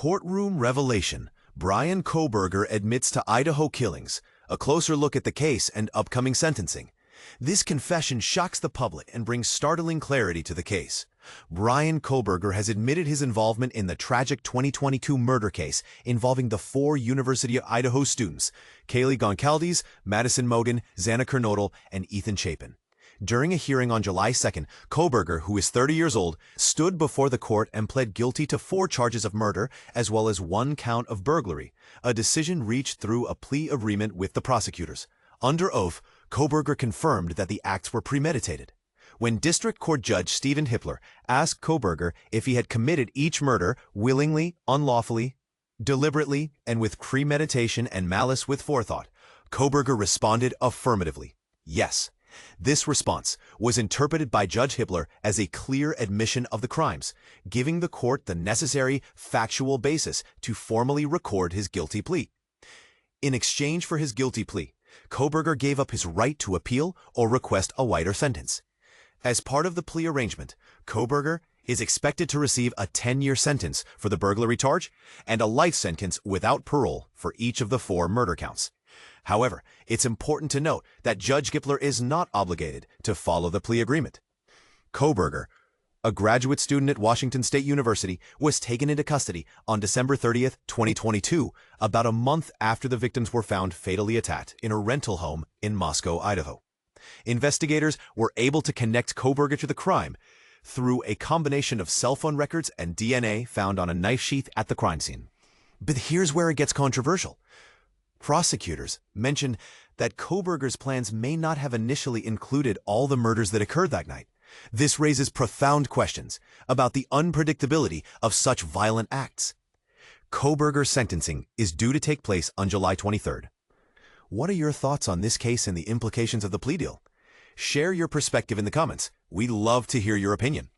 Courtroom revelation. Bryan Kohberger admits to Idaho killings. A closer look at the case and upcoming sentencing. This confession shocks the public and brings startling clarity to the case. Bryan Kohberger has admitted his involvement in the tragic 2022 murder case involving the 4 University of Idaho students, Kaylee Goncalves, Madison Mogen, Xana Kernodle, and Ethan Chapin. During a hearing on July 2nd, Kohberger, who is 30 years old, stood before the court and pled guilty to 4 charges of murder as well as 1 count of burglary, a decision reached through a plea agreement with the prosecutors. Under oath, Kohberger confirmed that the acts were premeditated. When District Court Judge Stephen Hippler asked Kohberger if he had committed each murder willingly, unlawfully, deliberately, and with premeditation and malice with forethought, Kohberger responded affirmatively, yes. This response was interpreted by Judge Hippler as a clear admission of the crimes, giving the court the necessary factual basis to formally record his guilty plea. In exchange for his guilty plea, Kohberger gave up his right to appeal or request a wider sentence. As part of the plea arrangement, Kohberger is expected to receive a 10-year sentence for the burglary charge and a life sentence without parole for each of the 4 murder counts. However, it's important to note that Judge Hippler is not obligated to follow the plea agreement. Kohberger, a graduate student at Washington State University, was taken into custody on December 30th, 2022, about a month after the victims were found fatally attacked in a rental home in Moscow, Idaho. Investigators were able to connect Kohberger to the crime through a combination of cell phone records and DNA found on a knife sheath at the crime scene. But here's where it gets controversial. Prosecutors mentioned that Kohberger's plans may not have initially included all the murders that occurred that night. This raises profound questions about the unpredictability of such violent acts. Kohberger's sentencing is due to take place on July 23rd. What are your thoughts on this case and the implications of the plea deal? Share your perspective in the comments. We'd love to hear your opinion.